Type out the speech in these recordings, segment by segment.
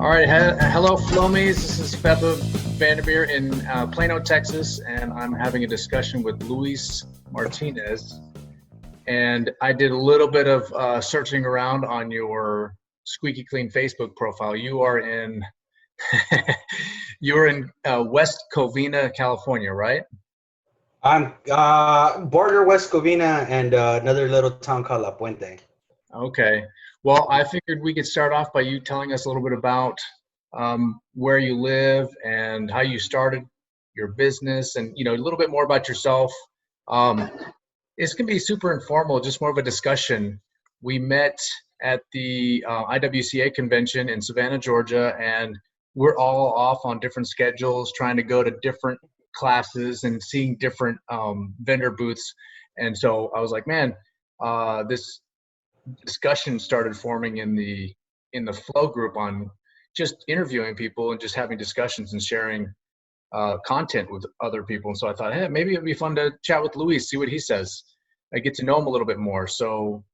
All right, hello, Flomies. This is Feba Vandermeer in Plano, Texas, and I'm having a discussion with Luis Martinez. And I did a little bit of searching around on your Squeaky Clean Facebook profile. You are in West Covina, California, right? I'm border West Covina and another little town called La Puente. Okay. Well, I figured we could start off by you telling us a little bit about where you live and how you started your business, and a little bit more about yourself. Um, it's gonna be super informal, just more of a discussion. We met at the IWCA convention in Savannah, Georgia, and we're all off on different schedules, trying to go to different classes and seeing different vendor booths. And so I was like, man, this discussion started forming in the flow group on just interviewing people and just having discussions and sharing content with other people. And so I thought, hey, maybe it'd be fun to chat with Luis, see what he says. I get to know him a little bit more. So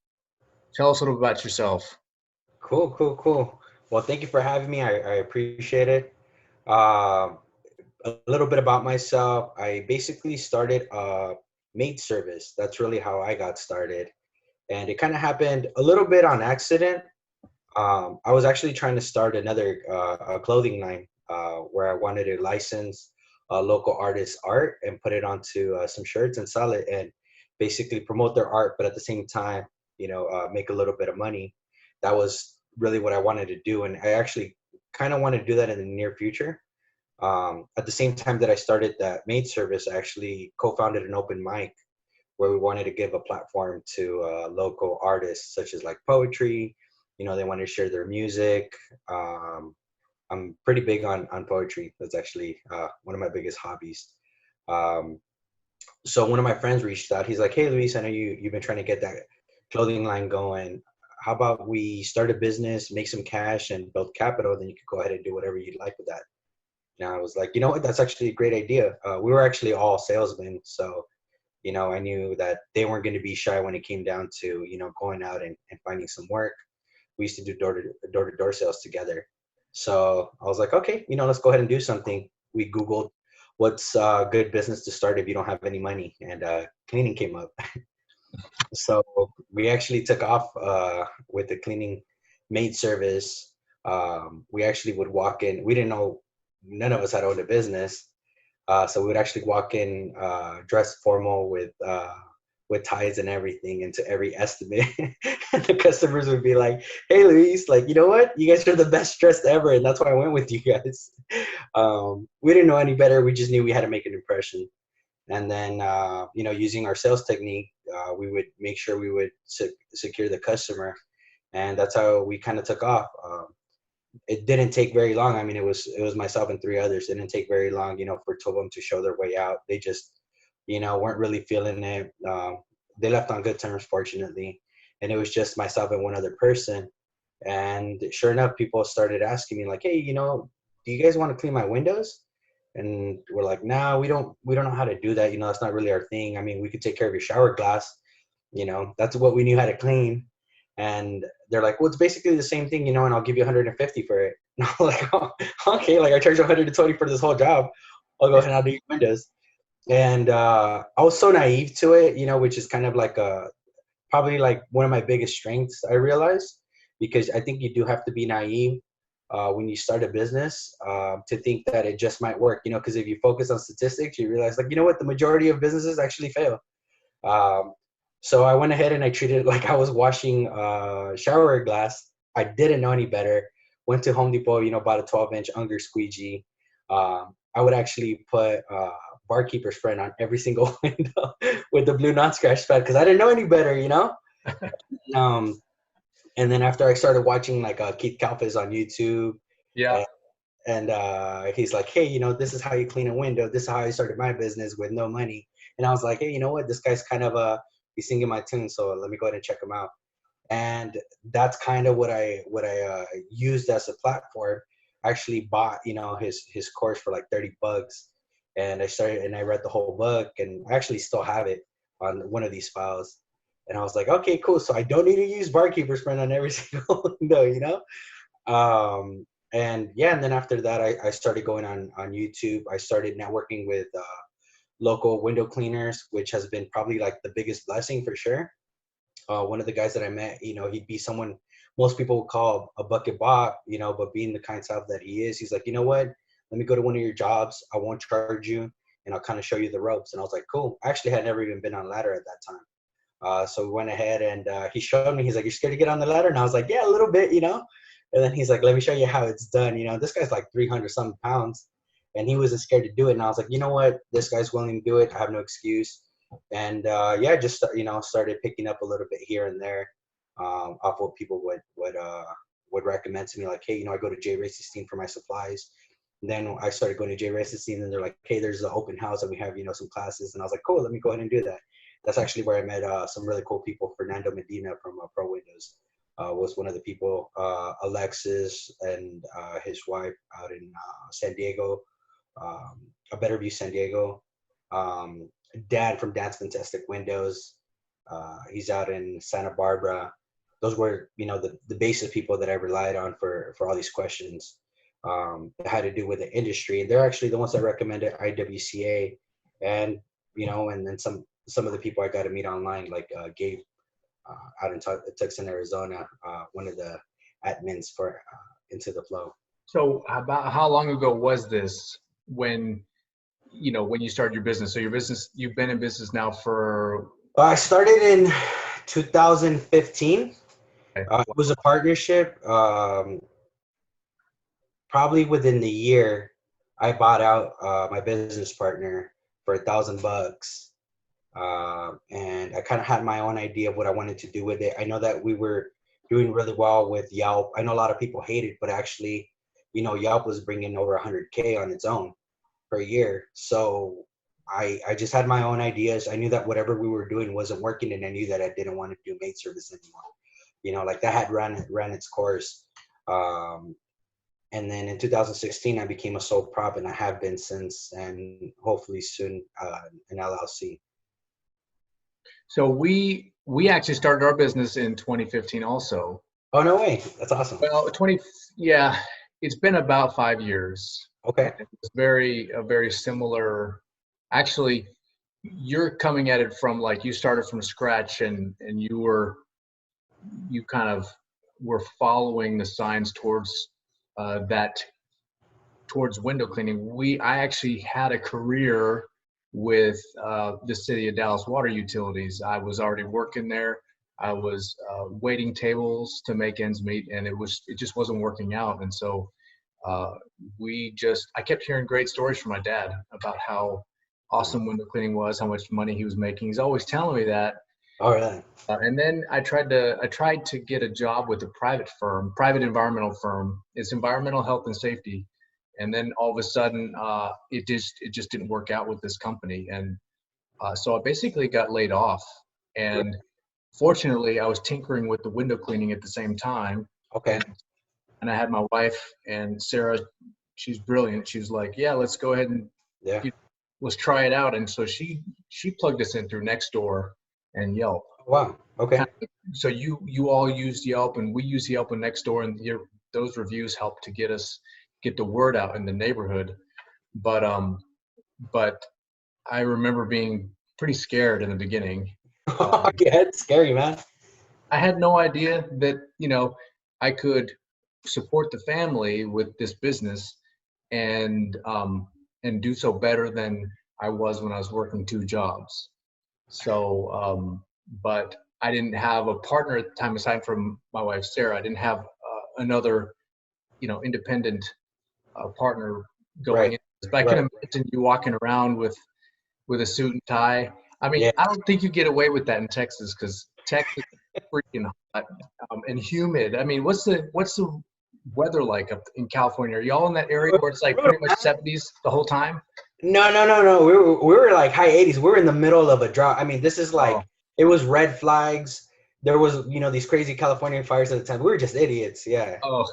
tell us a little about yourself. Cool. Well, thank you for having me. I appreciate it. Uh, a little bit about myself. I basically started a maid service. That's really how I got started. And it kind of happened a little bit on accident. I was actually trying to start another a clothing line where I wanted to license local artists' art and put it onto some shirts and sell it and basically promote their art, but at the same time, make a little bit of money. That was really what I wanted to do, and I actually kind of wanted to do that in the near future. At the same time that I started that maid service, I actually co-founded an open mic where we wanted to give a platform to local artists such as like poetry. They want to share their music. I'm pretty big on poetry. That's actually one of my biggest hobbies. Um, so one of my friends reached out. He's like, "Hey, Luis, I know you've been trying to get that clothing line going. How about we start a business, make some cash, and build capital? Then you could go ahead and do whatever you'd like with that." And I was like, "You know what? That's actually a great idea." We were actually all salesmen, so I knew that they weren't going to be shy when it came down to going out and finding some work. We used to do door-to-door sales together. So I was like, okay, let's go ahead and do something. We Googled what's good business to start if you don't have any money, and cleaning came up. So we actually took off with the cleaning maid service. We actually would walk in. We didn't know, none of us had owned a business. So we would actually walk in dressed formal with ties and everything into every estimate. And the customers would be like, "Hey, Luis, like, you know what? You guys are the best dressed ever." And that's why I went with you guys. We didn't know any better. We just knew we had to make an impression. And then, using our sales technique, we would make sure we would secure the customer. And that's how we kind of took off. It didn't take very long. I mean, it was myself and three others. It didn't take very long, for two of them to show their way out. They just, weren't really feeling it. They left on good terms, fortunately, and it was just myself and one other person. And sure enough, people started asking me like, "Hey, do you guys want to clean my windows?" And we're like, "Nah, we don't know how to do that. That's not really our thing. I mean, we could take care of your shower glass. That's what we knew how to clean." And they're like, "Well, it's basically the same thing, and I'll give you 150 for it." And I'm like, "Oh, okay, like I charge you 120 for this whole job. I'll go ahead and I'll do your windows." And I was so naive to it, which is kind of like probably like one of my biggest strengths, I realized, because I think you do have to be naive when you start a business to think that it just might work, because if you focus on statistics, you realize like, what, the majority of businesses actually fail. Um, so I went ahead and I treated it like I was washing shower glass. I didn't know any better. Went to Home Depot, bought a 12-inch Unger squeegee. I would actually put barkeeper's friend on every single window with the blue non-scratch pad because I didn't know any better. Um, and then after I started watching like Keith Kalfas on YouTube, Yeah. and he's like, "Hey, this is how you clean a window. This is how I started my business with no money." And I was like, "Hey, you know what? This guy's kind of he's singing my tune, so let me go ahead and check him out." And that's kind of what I used as a platform. I actually bought his course for like $30, and I read the whole book, and I actually still have it on one of these files. And I was like, okay, cool. So I don't need to use barkeeper's friend on every single window. And yeah, and then after that, I started going on YouTube. I started networking with local window cleaners, which has been probably like the biggest blessing for sure. One of the guys that I met, he'd be someone most people would call a bucket Bob, but being the kind self that he is, he's like, you know what? Let me go to one of your jobs. I won't charge you, and I'll kind of show you the ropes. And I was like, cool. I actually had never even been on a ladder at that time. So we went ahead and he showed me. He's like, "You're scared to get on the ladder?" And I was like, "Yeah, a little bit." And then he's like, "Let me show you how it's done." This guy's like 300 some pounds, and he wasn't scared to do it. And I was like, "You know what? This guy's willing to do it. I have no excuse." And yeah, just started picking up a little bit here and there off what people would recommend to me. Like, hey, I go to Jay Race's team for my supplies. And then I started going to Jay Race's team, and they're like, "Hey, there's an open house, and we have some classes." And I was like, "Cool, let me go ahead and do that." That's actually where I met some really cool people. Fernando Medina from Pro Windows was one of the people. Alexis and his wife out in San Diego, a Better View, San Diego. Dan from Dance Fantastic Windows. He's out in Santa Barbara. Those were, the basic people that I relied on for all these questions that had to do with the industry. And they're actually the ones that recommended IWCA, and and then some of the people I got to meet online, like Gabe out in Tucson, Arizona, one of the admins for Into the Flow. So about how long ago was this when you started your business? So you've been in business now for... I started in 2015. Okay. It was a partnership. Probably within the year, I bought out my business partner for $1,000. And I kind of had my own idea of what I wanted to do with it. I know that we were doing really well with Yelp. I know a lot of people hate it, but actually, Yelp was bringing over 100K on its own per year. So I just had my own ideas. I knew that whatever we were doing wasn't working, and I knew that I didn't want to do maid service anymore. Like that had ran its course. And then in 2016, I became a sole prop, and I have been since, and hopefully soon an LLC. So we actually started our business in 2015 also. Oh, no way. That's awesome. Well, it's been about 5 years. Okay. It's a very similar, actually, you're coming at it from like you started from scratch, and you kind of were following the signs towards towards window cleaning. I actually had a career with the city of Dallas Water Utilities. I was already working there. I was waiting tables to make ends meet, and it just wasn't working out. And so I kept hearing great stories from my dad about how awesome window cleaning was, how much money he was making. He's always telling me that. All right. And then I tried to get a job with a private environmental firm. It's environmental health and safety. And then all of a sudden, it just didn't work out with this company. And so I basically got laid off. And fortunately, I was tinkering with the window cleaning at the same time. Okay. And I had my wife, and Sarah, she's brilliant. She was like, yeah, let's go ahead and let's try it out. And so she plugged us in through Nextdoor and Yelp. Wow. Okay. So you all used Yelp, and we use Yelp and Nextdoor, and those reviews helped to get the word out in the neighborhood. But I remember being pretty scared in the beginning. Yeah, it's scary, man. I had no idea that I could support the family with this business and do so better than I was when I was working 2 jobs. So but I didn't have a partner at the time aside from my wife Sarah. I didn't have another independent partner going in. But I can imagine you walking around with a suit and tie. I mean, I don't think you get away with that in Texas, because Texas is freaking hot and humid. I mean, what's the weather like up in California? Are y'all in that area where it's like pretty much 70s the whole time? No. We were like high 80s. We were in the middle of a drought. I mean, this is like It was red flags. There was these crazy California fires at the time. We were just idiots. Yeah. Oh,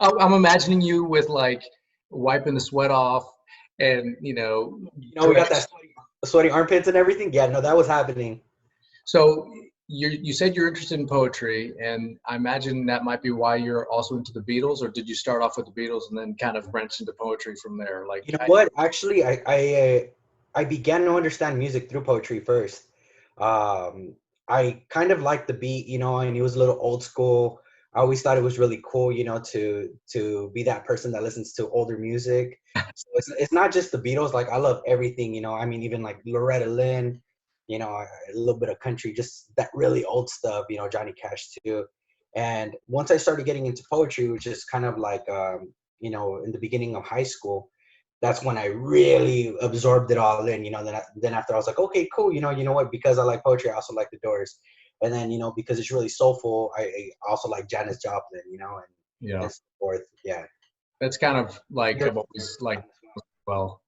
I'm imagining you with like wiping the sweat off, and we got that sweaty armpits and everything. Yeah, no, that was happening. So you said you're interested in poetry, and I imagine that might be why you're also into the Beatles, or did you start off with the Beatles and then kind of branch into poetry from there? Like, You know what? Actually, I began to understand music through poetry first. Um, I kind of liked the beat, and it was a little old school. I always thought it was really cool, to be that person that listens to older music. So it's not just the Beatles. Like I love everything, I mean, even like Loretta Lynn, a little bit of country, just that really old stuff, Johnny Cash too. And once I started getting into poetry, which is kind of like, in the beginning of high school, that's when I really absorbed it all in, then after I was like, okay, cool. You know what? Because I like poetry, I also like the Doors. And then, because it's really soulful, I also like Janis Joplin, yeah, and so forth. Yeah. that's kind of like I've always liked. Well,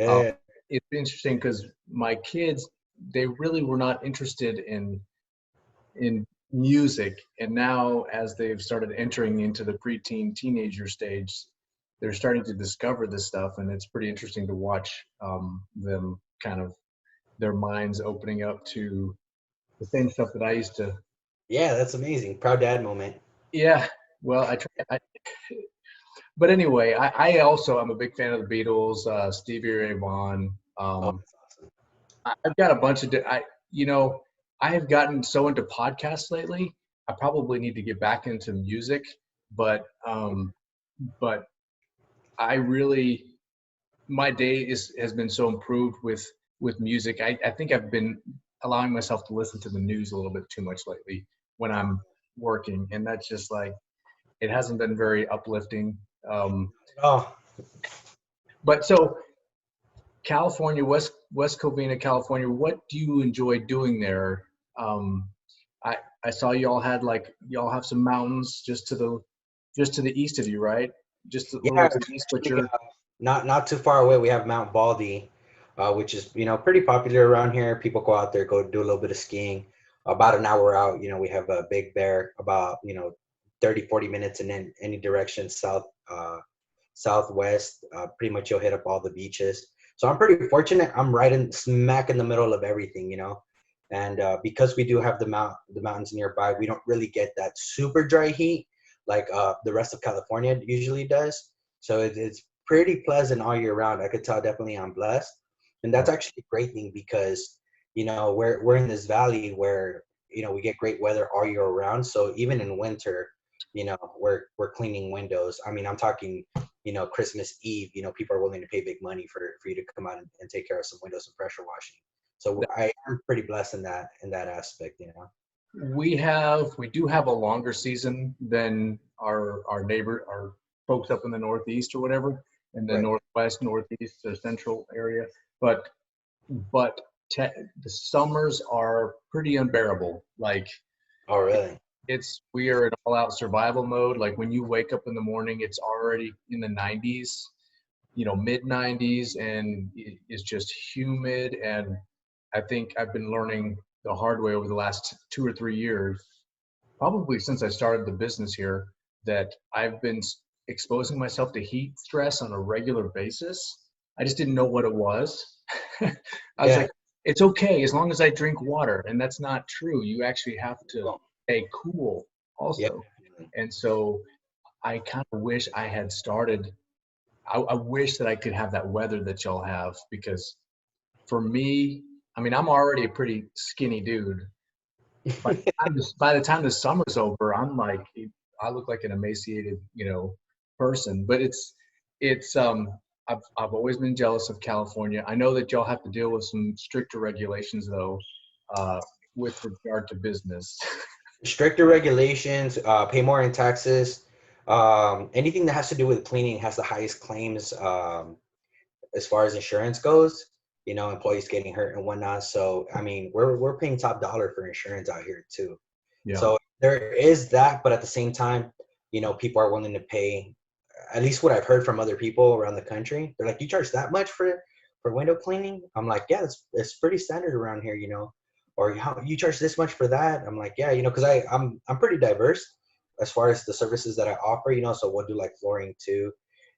um, Yeah. it's interesting because my kids, they really were not interested in music, and now as they've started entering into the preteen teenager stage, they're starting to discover this stuff, and it's pretty interesting to watch them kind of their minds opening up to the same stuff that I used to. Yeah, that's amazing. Proud dad moment. Yeah, well, I try. But anyway, I also I'm a big fan of the Beatles, Stevie Ray Vaughan. Oh, Um, that's awesome. I've got a bunch of you know I have gotten so into podcasts lately. I probably need to get back into music, but but I really my day is has been so improved with music. I think I've been allowing myself to listen to the news a little bit too much lately when I'm working, and that's just like it hasn't been very uplifting. Um, Oh, but so California, West Covina, California. What do you enjoy doing there? Um, I saw y'all had like y'all have some mountains just to the east of you, right? Just a little yeah. to the east, but Actually, you're not too far away, we have Mount Baldy, which is pretty popular around here. People go out there, go do a little bit of skiing. About an hour out, we have a Big Bear, about 30-40 minutes in any direction southwest. Pretty much you'll hit up all the beaches. So I'm pretty fortunate. I'm right in smack in the middle of everything, and because we do have the mountains nearby, we don't really get that super dry heat like the rest of California usually does. So it's pretty pleasant all year round. I could tell definitely I'm blessed, and that's actually a great thing because we're in this valley where we get great weather all year round. So even in winter, we're cleaning windows. I mean, I'm talking Christmas Eve. People are willing to pay big money for you to come out and take care of some windows and pressure washing. So I am pretty blessed in that aspect. we do have a longer season than our folks up in the northeast or whatever, in the Right. northwest, northeast, or central area. But but the summers are pretty unbearable. Like Oh, really? we are in all out survival mode. Like when you wake up in the morning, it's already in the 90s, mid 90s, and it's just humid. And I think I've been learning the hard way over the last 2 or 3 years, probably since I started the business here, that I've been exposing myself to heat stress on a regular basis. I just didn't know what it was. I was Yeah. like, it's okay as long as I drink water. And that's not true. You actually have to stay cool Yeah. also. And so I kind of wish I had started. I wish that I could have that weather that y'all have, because for me, I mean, I'm already a pretty skinny dude. By the time the summer's over, I'm like, I look like an emaciated, person. But it's I've always been jealous of California. I know that y'all have to deal with some stricter regulations though, uh, with regard to business. Stricter regulations, pay more in taxes. Anything that has to do with cleaning has the highest claims, as far as insurance goes. Employees getting hurt and whatnot. So I mean, we're paying top dollar for insurance out here too. Yeah. So there is that, but at the same time, people are willing to pay. At least what I've heard from other people around the country, they're like, "You charge that much for window cleaning?" I'm like, "Yeah, it's pretty standard around here, Or how you charge this much for that?" I'm like, "Yeah, because I'm pretty diverse as far as the services that I offer, So we'll do like flooring too,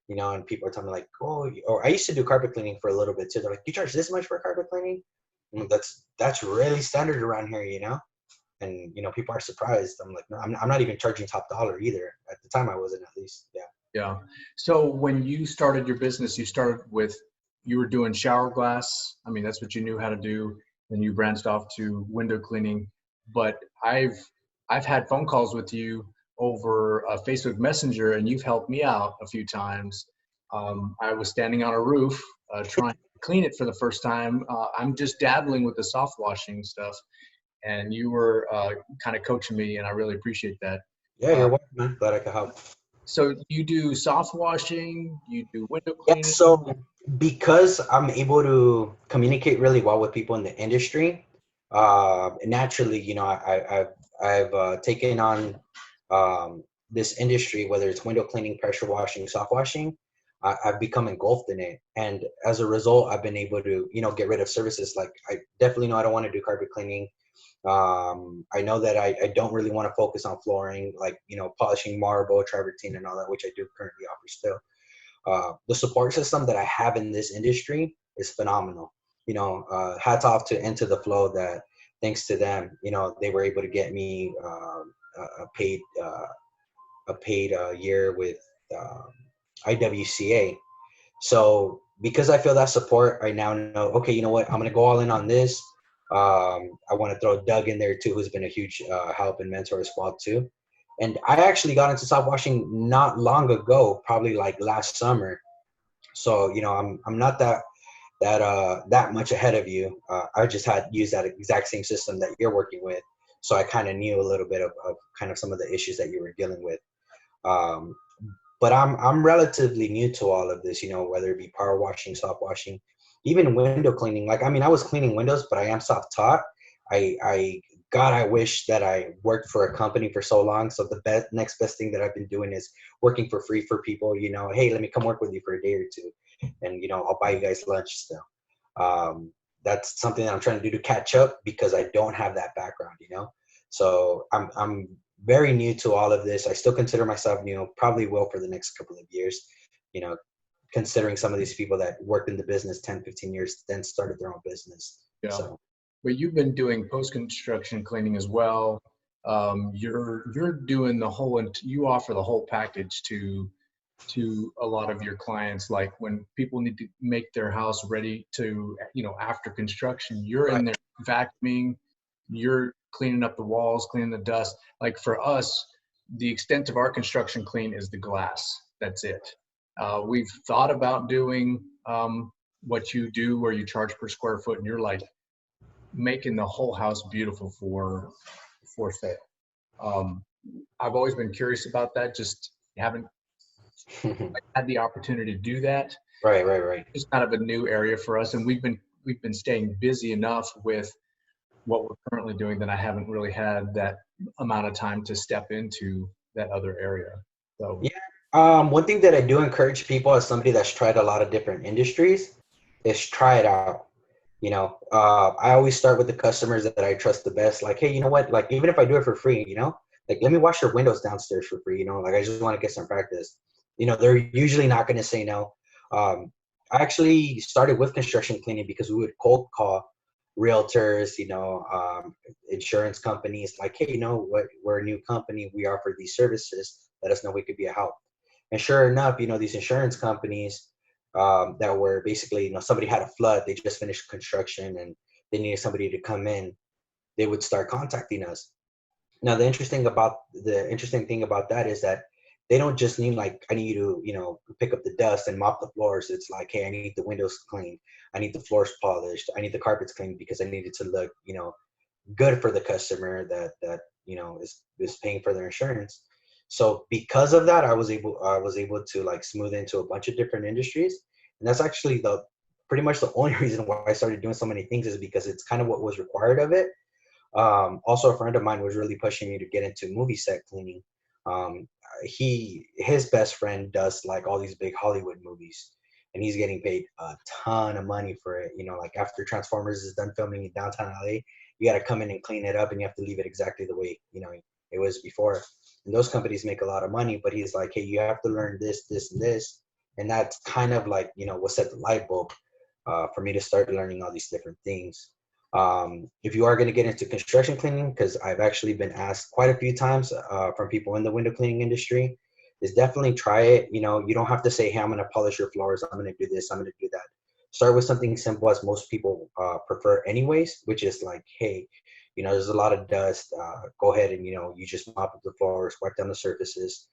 and people are telling me like, "Oh," or I used to do carpet cleaning for a little bit too. They're like, "You charge this much for carpet cleaning?" That's really standard around here, And, people are surprised. I'm like, no, I'm not even charging top dollar either. At the time I wasn't, at least. Yeah. Yeah. So when you started your business, you were doing shower glass. I mean, that's what you knew how to do. Then you branched off to window cleaning. But I've had phone calls with you over Facebook Messenger, and you've helped me out a few times. I was standing on a roof trying to clean it for the first time. I'm just dabbling with the soft washing stuff, and you were kind of coaching me, and I really appreciate that. Yeah, Uh, you're welcome, man. Glad I could help. so you do soft washing, you do window Yeah, cleaning. so because I'm able to communicate really well with people in the industry, naturally, I've taken on this industry, whether it's window cleaning, pressure washing, soft washing. I've become engulfed in it, and as a result, I've been able to, get rid of services. Like, I definitely know I don't want to do carpet cleaning. I know that I don't really want to focus on flooring, like, polishing marble, travertine, and all that, which I do currently offer still. The support system that I have in this industry is phenomenal. Hats off to Into the Flow, that thanks to them, they were able to get me a paid year with um, IWCA. So because I feel that support, I now know, okay, you know what, I'm gonna go all in on this. I want to throw Doug in there too, who's been a huge help and mentor as well too. And I actually got into soft washing not long ago, probably like last summer. So I'm not that much ahead of you. I just had used that exact same system that you're working with, so I kind of knew a little bit of kind of some of the issues that you were dealing with. Um, but I'm relatively new to all of this, whether it be power washing, soft washing, even window cleaning. Like, I mean, I was cleaning windows, but I am self-taught. I God, I wish that I worked for a company for so long. So the next best thing that I've been doing is working for free for people. Hey, let me come work with you for a day or two, and I'll buy you guys lunch still. Um, that's something that I'm trying to do to catch up, because I don't have that background. So I'm very new to all of this. I still consider myself new, probably will for the next couple of years, you know, considering some of these people that worked in the business 10, 15 years, then started their own business. Yeah. So, But you've been doing post-construction cleaning as well. You're doing the whole, and you offer the whole package to a lot of your clients. Like when people need to make their house ready to, after construction, you're in right. there vacuuming, you're cleaning up the walls, cleaning the dust. Like for us, the extent of our construction clean is the glass. That's it. We've thought about doing what you do, where you charge per square foot, and you're like making the whole house beautiful for sale. Um, I've always been curious about that. Just haven't had the opportunity to do that. Right. It's kind of a new area for us, and we've been staying busy enough with what we're currently doing that I haven't really had that amount of time to step into that other area. So Yeah. One thing that I do encourage people, as somebody that's tried a lot of different industries, is try it out. I always start with the customers that I trust the best. Like, hey, you know what? Like, even if I do it for free, like, let me wash your windows downstairs for free. Like, I just want to get some practice. They're usually not going to say no. I actually started with construction cleaning because we would cold call realtors, insurance companies, like, hey, what? We're a new company. We offer these services. Let us know we could be a help. And sure enough, these insurance companies that were basically, somebody had a flood, they just finished construction and they needed somebody to come in, they would start contacting us. Now, the interesting thing about that is that they don't just need, like, I need you to, pick up the dust and mop the floors. It's like, hey, I need the windows cleaned. I need the floors polished. I need the carpets cleaned because I need it to look, good for the customer that is paying for their insurance. So because of that, I was able to, like, smooth into a bunch of different industries, and that's actually the pretty much the only reason why I started doing so many things, is because it's kind of what was required of it. Also, a friend of mine was really pushing me to get into movie set cleaning. Um, his best friend does, like, all these big Hollywood movies, and he's getting paid a ton of money for it. Like, after Transformers is done filming in downtown LA, you got to come in and clean it up, and you have to leave it exactly the way it was before. And those companies make a lot of money, but he's like, hey, you have to learn this, this, and this, and that's kind of like what set the light bulb for me to start learning all these different things. If you are going to get into construction cleaning, because I've actually been asked quite a few times from people in the window cleaning industry, is definitely try it. You know, you don't have to say, hey, I'm going to polish your floors, I'm going to do this, I'm going to do that. Start with something simple, as most people prefer anyways, which is like, hey, you know, there's a lot of dust. Go ahead and, you know, you just mop up the floors, wipe down the surfaces,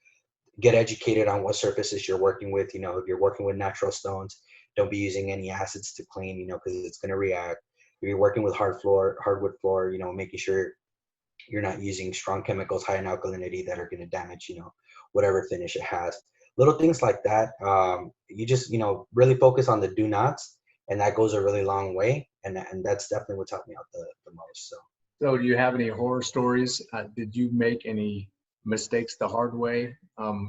get educated on what surfaces you're working with. You know, if you're working with natural stones, don't be using any acids to clean, you know, because it's going to react. If you're working with hardwood floor, you know, making sure you're not using strong chemicals high in alkalinity that are going to damage, you know, whatever finish it has. Little things like that. You just, you know, really focus on the do nots, and that goes a really long way. And that's definitely what's helped me out the most. So. So, do you have any horror stories? Did you make any mistakes the hard way?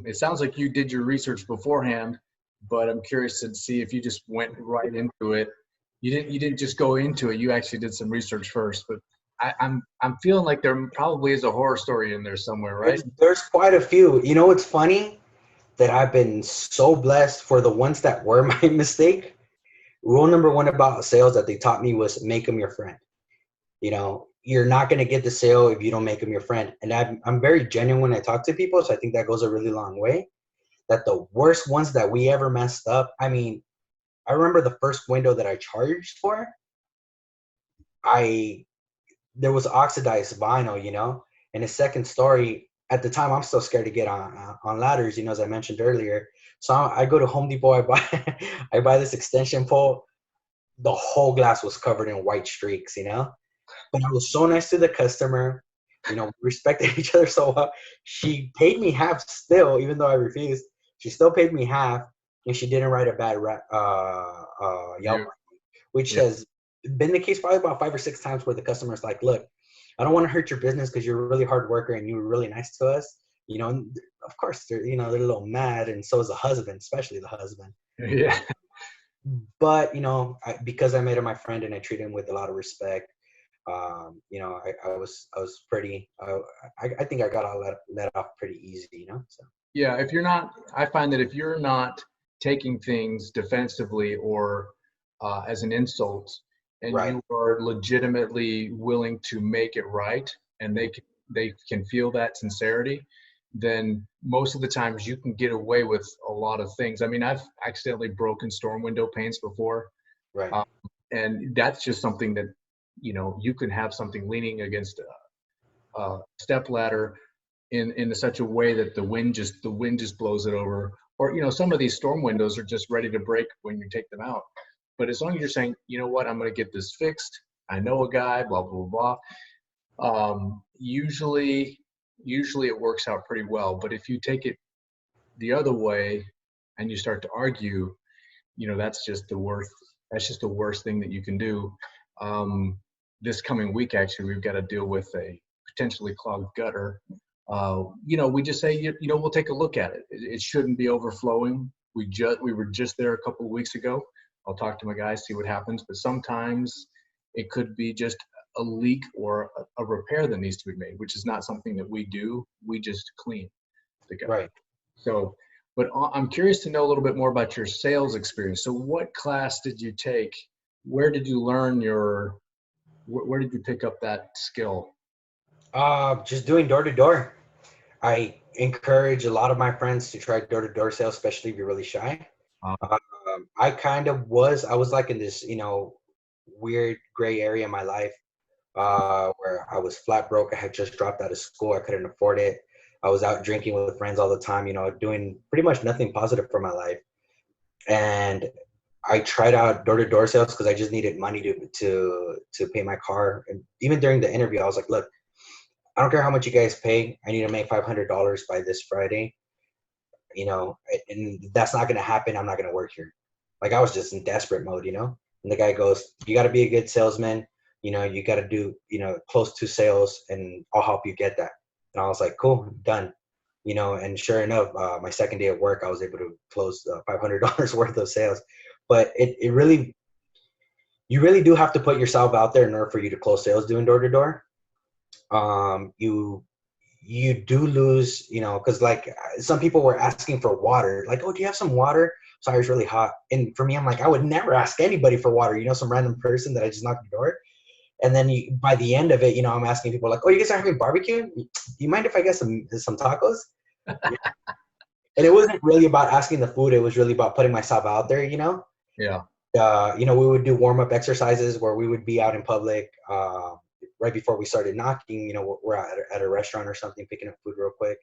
It sounds like you did your research beforehand, but I'm curious to see if you just went right into it. You didn't just go into it. You actually did some research first. But I'm feeling like there probably is a horror story in there somewhere, right? There's quite a few. You know, it's funny that I've been so blessed for the ones that were my mistake. Rule number one about sales that they taught me was make them your friend. You know, you're not going to get the sale if you don't make them your friend. And I'm very genuine when I talk to people. So I think that goes a really long way. That the worst ones that we ever messed up. I mean, I remember the first window that I charged for, there was oxidized vinyl, you know, and the second story at the time, I'm still scared to get on ladders, you know, as I mentioned earlier. So I go to Home Depot, I buy, I buy this extension pole. The whole glass was covered in white streaks, you know, but I was so nice to the customer, you know, respected each other so well. She paid me half still, even though I refused. She still paid me half, and she didn't write a bad Yelp, which Yeah. has been the case probably about 5 or 6 times where the customer's like, look, I don't want to hurt your business because you're a really hard worker and you were really nice to us. You know, and of course, you know, they're a little mad, and so is the husband, especially the husband. Yeah. But, you know, because I made him my friend and I treated him with a lot of respect, you know, I was pretty, I think I got all let off pretty easy, you know, so. Yeah, if you're not, I find that if you're not taking things defensively or as an insult, and Right. you are legitimately willing to make it right, and they can feel that sincerity, then most of the times you can get away with a lot of things. I mean, I've accidentally broken storm window panes before, Right. uh, and that's just something that you can have something leaning against a step ladder in such a way that the wind just blows it over. Or some of these storm windows are just ready to break when you take them out. But as long as you're saying, you know what, I'm going to get this fixed, I know a guy, blah blah blah. Usually it works out pretty well. But if you take it the other way and you start to argue, that's just the worst. That's just the worst thing that you can do. This coming week, actually, we've got to deal with a potentially clogged gutter. We just say, we'll take a look at it. It shouldn't be overflowing. We were just there a couple of weeks ago. I'll talk to my guys, see what happens. But sometimes it could be just a leak or a repair that needs to be made, which is not something that we do. We just clean the gutter. Right. So, but I'm curious to know a little bit more about your sales experience. So what class did you take? Where did you learn where did you pick up that skill? Just doing door to door. I encourage a lot of my friends to try door to door sales, especially if you're really shy. Uh, I was like in this, you know, weird gray area in my life, where I was flat broke. I had just dropped out of school. I couldn't afford it. I was out drinking with friends all the time, you know, doing pretty much nothing positive for my life. And I tried out door to door sales because I just needed money to pay my car. And even during the interview, I was like, look, I don't care how much you guys pay. I need to make $500 by this Friday. You know, and that's not going to happen. I'm not going to work here. Like, I was just in desperate mode, you know. And the guy goes, you got to be a good salesman. You know, you got to do, you know, close to sales, and I'll help you get that. And I was like, cool, done. You know, and sure enough, my second day at work, I was able to close $500 worth of sales. But it really, you really do have to put yourself out there in order for you to close sales doing door to door. You do lose, you know, because like some people were asking for water, like, oh, do you have some water? Sorry, it's really hot. And for me, I'm like, I would never ask anybody for water, you know, some random person that I just knocked the door. And then by the end of it, I'm asking people like, "Oh, you guys are having barbecue? Do you mind if I get some tacos?" And it wasn't really about asking the food. It was really about putting myself out there, Yeah. We would do warm-up exercises where we would be out in public right before we started knocking. We're at a restaurant or something, picking up food real quick,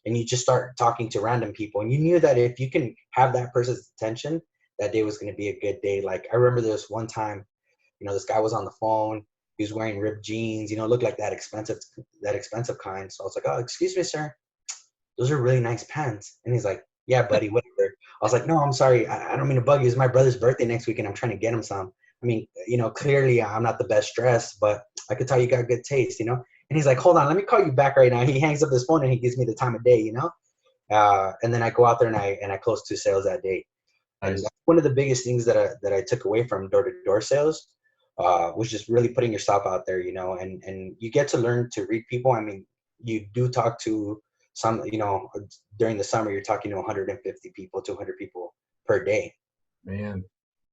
and you just start talking to random people, and you knew that if you can have that person's attention, that day was going to be a good day. Like I remember this one time, this guy was on the phone. He was wearing ripped jeans, looked like that expensive kind. So I was like, "Oh, excuse me, sir. Those are really nice pants." And he's like, "Yeah, buddy, whatever." I was like, "No, I'm sorry. I don't mean to bug you. It's my brother's birthday next week, and I'm trying to get him some. I mean, clearly I'm not the best dressed, but I could tell you got good taste. And he's like, "Hold on, let me call you back right now." He hangs up his phone and he gives me the time of day. And then I go out there and I close 2 sales that day. And Nice. that's one of the biggest things that I took away from door-to-door sales, was just really putting yourself out there, and you get to learn to read people. I mean, you do talk to some, during the summer, you're talking to 150 people, 200 people per day. Man.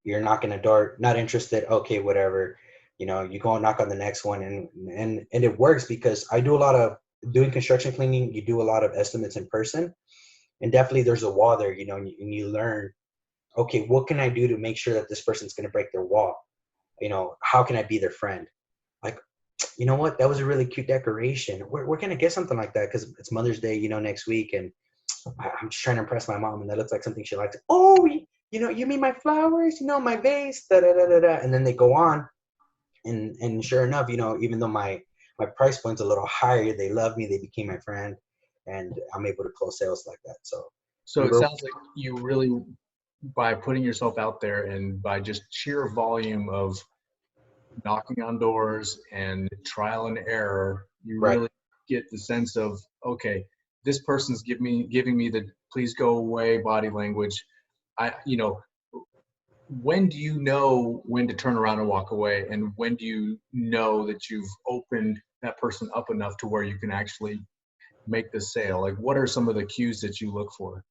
You're knocking a door, not interested. Okay, whatever. You go and knock on the next one, and it works because I do a lot of doing construction cleaning. You do a lot of estimates in person, and definitely there's a wall there, and you learn, okay, what can I do to make sure that this person's going to break their wall? How can I be their friend? Like, you know what? That was a really cute decoration. We're going to get something like that because it's Mother's Day, next week. And I'm just trying to impress my mom. And that looks like something she likes. Oh, you mean my flowers, my vase, da, da, da, da, da. And then they go on. And sure enough, even though my price point's a little higher, they love me. They became my friend. And I'm able to close sales like that. So So it sounds like you really, by putting yourself out there and by just sheer volume of knocking on doors and trial and error, you right. really get the sense of, okay, this person's giving me the please go away body language. When do you know when to turn around and walk away? And when do you know that you've opened that person up enough to where you can actually make the sale? Like, what are some of the cues that you look for?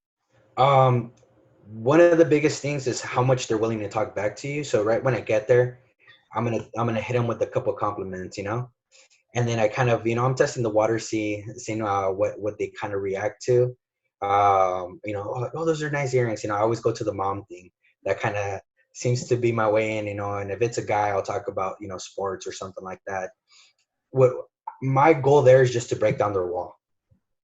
One of the biggest things is how much they're willing to talk back to you. So right when I get there, I'm gonna hit them with a couple compliments, and then I kind of, I'm testing the water, seeing what they kind of react to. Oh, those are nice earrings. I always go to the mom thing. That kind of seems to be my way in. And if it's a guy, I'll talk about sports or something like that. What my goal there is just to break down their wall.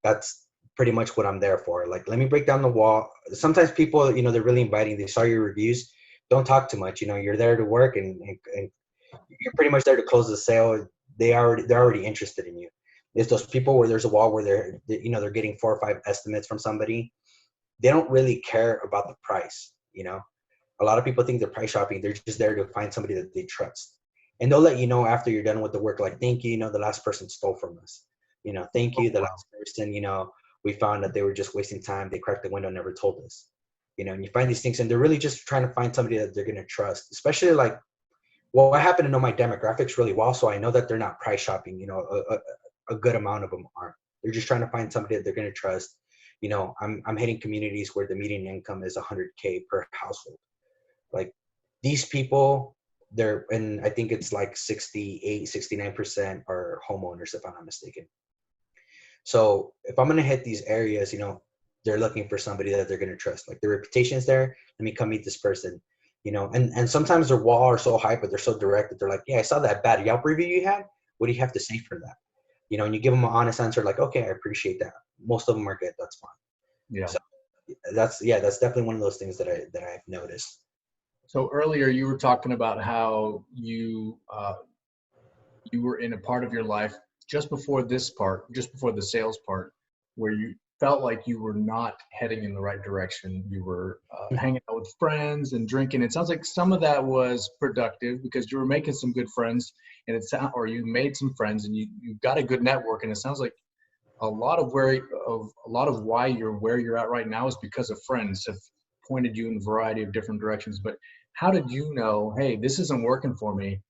That's pretty much what I'm there for. Like, let me break down the wall. Sometimes people, they're really inviting. They saw your reviews. Don't talk too much. You're there to work, and you're pretty much there to close the sale. They're already interested in you. It's those people where there's a wall where they're getting 4 or 5 estimates from somebody. They don't really care about the price. A lot of people think they're price shopping. They're just there to find somebody that they trust, and they'll let you know after you're done with the work. Like, thank you. The last person stole from us. Thank you. The last person. We found that they were just wasting time. They cracked the window, never told us. And you find these things, and they're really just trying to find somebody that they're gonna trust. Especially like, well, I happen to know my demographics really well, so I know that they're not price shopping. A good amount of them aren't. They're just trying to find somebody that they're going to trust. I'm hitting communities where the median income is 100K per household. Like, these people, and I think it's like 68, 69% are homeowners, if I'm not mistaken. So if I'm going to hit these areas, they're looking for somebody that they're going to trust. Like, the reputation's there. Let me come meet this person. And sometimes their wall are so high, but they're so direct that they're like, yeah, I saw that bad Yelp review you had. What do you have to say for that? And you give them an honest answer, like, okay, I appreciate that. Most of them are good. That's fine. Yeah. So that's definitely one of those things that I've noticed. So earlier you were talking about how you were in a part of your life just before the sales part, where you felt like you were not heading in the right direction. You were hanging out with friends and drinking. It sounds like some of that was productive because you were making some good friends, and or you made some friends and you got a good network. And it sounds like a lot of why you're where you're at right now is because of friends have pointed you in a variety of different directions. But how did you know, hey, this isn't working for me?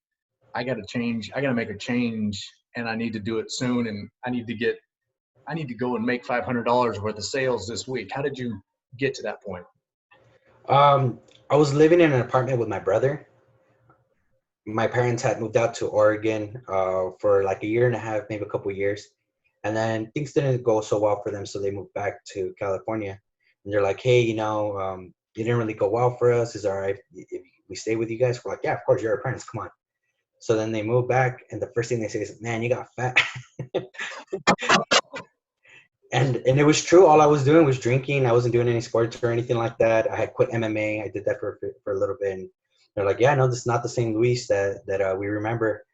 I got to change. I got to make a change, and I need to do it soon. And I need to go and make $500 worth of sales this week. How did you get to that point? I was living in an apartment with my brother. my parents had moved out to Oregon for like a year and a half, maybe a couple years. And then things didn't go so well for them. So they moved back to California. And they're like, hey, it didn't really go well for us. Is it all right if we stay with you guys? We're like, yeah, of course, you're our parents. Come on. So then they moved back. And the first thing they say is, man, you got fat. And it was true. All I was doing was drinking. I wasn't doing any sports or anything like that. I had quit MMA. I did that for a little bit. And they're like, yeah, no, this is not the same Luis that we remember.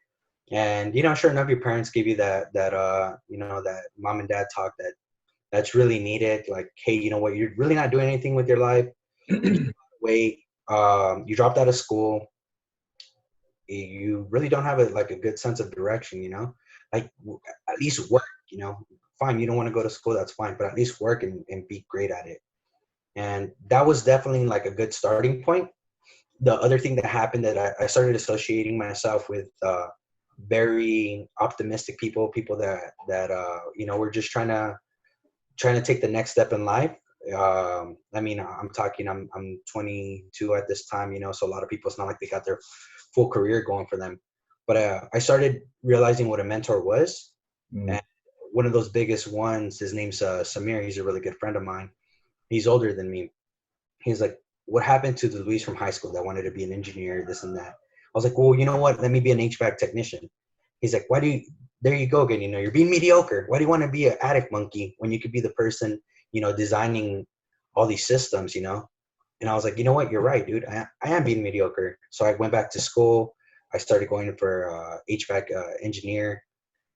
And sure enough, your parents give you that mom and dad talk that's really needed. Like, hey, you know what? You're really not doing anything with your life. Wait, you dropped out of school. You really don't have a good sense of direction. Like at least work. Fine, you don't want to go to school, that's fine, but at least work and be great at it. And that was definitely like a good starting point. The other thing that happened that I started associating myself with very optimistic people that were just trying to take the next step in life. I mean, I'm 22 at this time, so a lot of people, it's not like they got their full career going for them. But I started realizing what a mentor was. And one of those biggest ones, his name's Samir. He's a really good friend of mine. He's older than me. He's like, what happened to the Luis from high school that wanted to be an engineer, this and that? I was like, well, you know what? Let me be an HVAC technician. He's like, there you go again. You're being mediocre. Why do you want to be an attic monkey when you could be the person, designing all these systems, And I was like, you know what? You're right, dude. I am being mediocre. So I went back to school. I started going for HVAC engineer.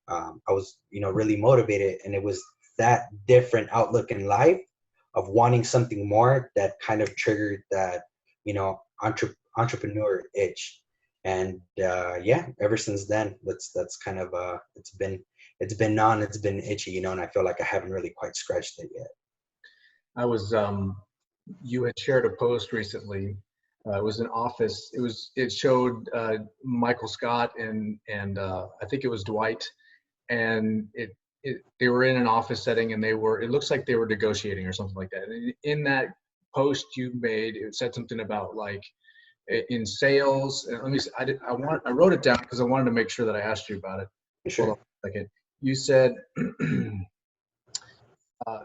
I was, really motivated, and it was that different outlook in life of wanting something more that kind of triggered that, entrepreneur itch. And ever since then, that's kind of it's been itchy, and I feel like I haven't really quite scratched it yet. I was you had shared a post recently. It was an office. It showed Michael Scott and I think it was Dwight. And they were in an office setting, and it looks like they were negotiating or something like that. And in that post you made, it said something about like in sales. And let me see, I wrote it down because I wanted to make sure that I asked you about it. Sure. Hold on a second. You said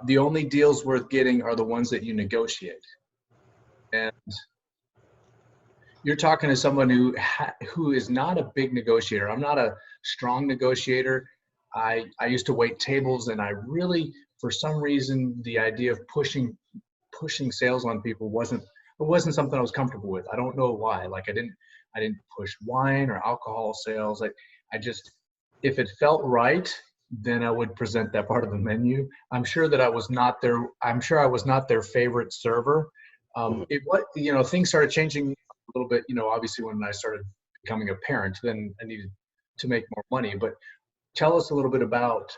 the only deals worth getting are the ones that you negotiate. And you're talking to someone who is not a big negotiator. I'm not a strong negotiator. I used to wait tables, and I really, for some reason, the idea of pushing sales on people wasn't something I was comfortable with. I don't know why. Like I didn't push wine or alcohol sales. I just, if it felt right, then I would present that part of the menu. I'm sure I was not their favorite server. Things started changing a little bit, obviously when I started becoming a parent, then I needed to make more money. But tell us a little bit about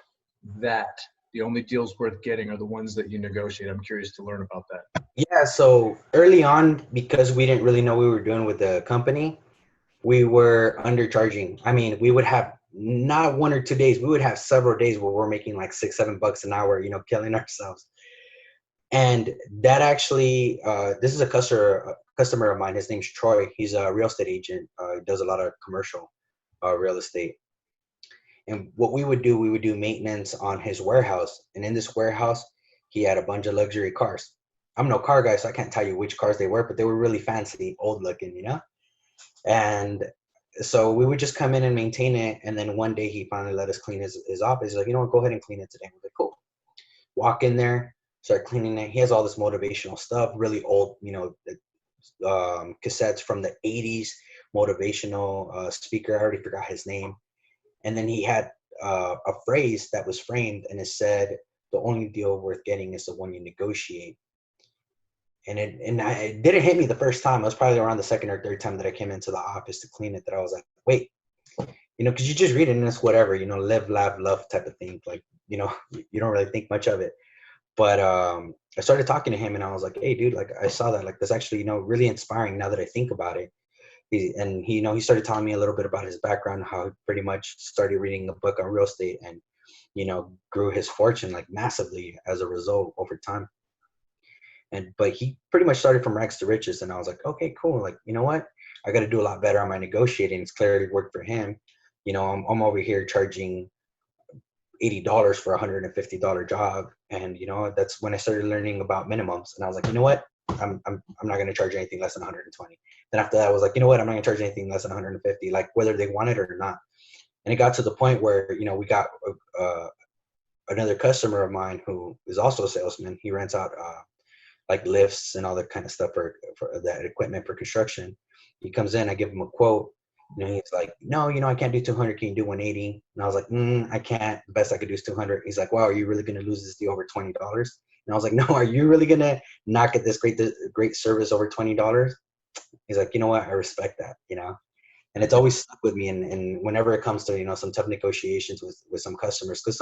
that. The only deals worth getting are the ones that you negotiate. I'm curious to learn about that. Yeah, so early on, because we didn't really know what we were doing with the company, we were undercharging. I mean, we would have not 1 or 2 days, we would have several days where we're making like $6-7 an hour, killing ourselves. And that actually, this is a customer of mine. His name's Troy. He's a real estate agent. He does a lot of commercial real estate. And what we would do maintenance on his warehouse. And in this warehouse, he had a bunch of luxury cars. I'm no car guy, so I can't tell you which cars they were, but they were really fancy, old looking, And so we would just come in and maintain it. And then one day he finally let us clean his office. He's like, you know what, go ahead and clean it today. We're like, cool. Walk in there, start cleaning it. He has all this motivational stuff, really old, cassettes from the 80s, motivational speaker. I already forgot his name. And then he had a phrase that was framed, and it said, the only deal worth getting is the one you negotiate. And it didn't hit me the first time. It was probably around the second or third time that I came into the office to clean it that I was like, wait, because you just read it and it's whatever, live, laugh, love type of thing. Like, you don't really think much of it. But I started talking to him, and I was like, hey, dude, like I saw that, like that's actually, really inspiring now that I think about it. He started telling me a little bit about his background, how he pretty much started reading a book on real estate and, grew his fortune like massively as a result over time. But he pretty much started from rags to riches. And I was like, okay, cool. Like, you know what? I got to do a lot better on my negotiating. It's clearly worked for him. You know, I'm over here charging $80 for a $150 job. And, you know, that's when I started learning about minimums. And I was like, you know what? I'm not going to charge anything less than 120. Then after that, I was like, you know what? I'm not going to charge anything less than 150, like whether they want it or not. And it got to the point where, you know, we got another customer of mine who is also a salesman. He rents out like lifts and all that kind of stuff for that equipment for construction. He comes in, I give him a quote. You know, he's like, no, you know, I can't do 200. Can you do 180? And I was like, I can't. The best I could do is 200. He's like, wow, are you really going to lose this deal over $20? And I was like, no, are you really going to not get this great service over $20? He's like, you know what? I respect that, you know? And it's always stuck with me. And whenever it comes to, you know, some tough negotiations with some customers, because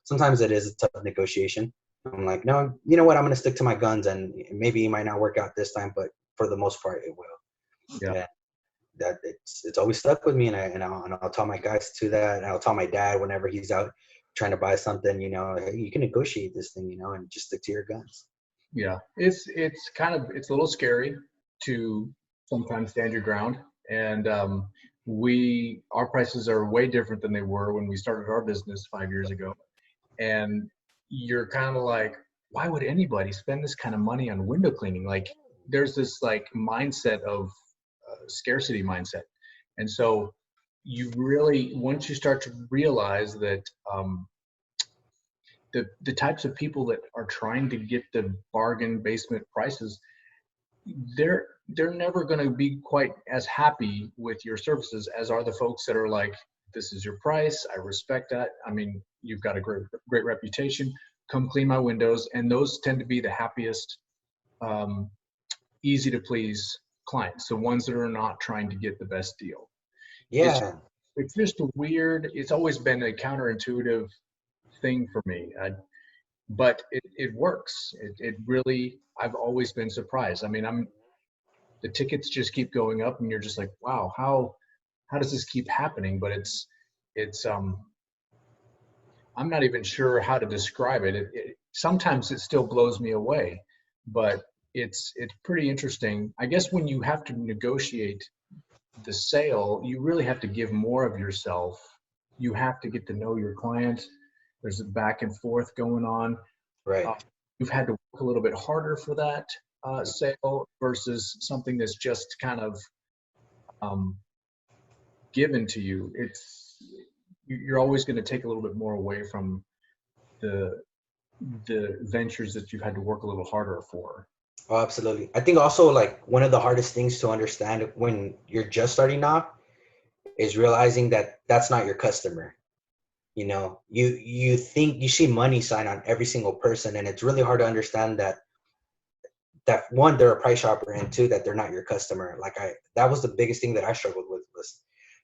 sometimes it is a tough negotiation. I'm like, no, you know what? I'm going to stick to my guns, and maybe it might not work out this time, but for the most part, it will. Yeah. And that it's always stuck with me, and I'll tell my guys to that, and I'll tell my dad whenever he's out trying to buy something, you know, hey, you can negotiate this thing, you know, and just stick to your guns. Yeah, it's a little scary to sometimes stand your ground, and our prices are way different than they were when we started our business 5 years ago, and you're kind of like, why would anybody spend this kind of money on window cleaning? Like, there's this like mindset of scarcity mindset, and so you really, once you start to realize that the types of people that are trying to get the bargain basement prices, they're never going to be quite as happy with your services as are the folks that are like, this is your price, I respect that, I mean, you've got a great reputation, come clean my windows. And those tend to be the happiest, easy to please clients, the ones that are not trying to get the best deal. Yeah. It's just a weird, it's always been a counterintuitive thing for me, but it works. It really, I've always been surprised. I mean, the tickets just keep going up, and you're just like, wow, how does this keep happening? But it's I'm not even sure how to describe it. Sometimes it still blows me away, but it's pretty interesting. I guess when you have to negotiate the sale, you really have to give more of yourself. You have to get to know your client. There's a back and forth going on. Right. You've had to work a little bit harder for that sale versus something that's just kind of given to you. You're always going to take a little bit more away from the ventures that you've had to work a little harder for. Oh, absolutely. I think also like one of the hardest things to understand when you're just starting off is realizing that that's not your customer. You know, you think you see money sign on every single person, and it's really hard to understand that one, they're a price shopper, and two, that they're not your customer. Like that was the biggest thing that I struggled with was,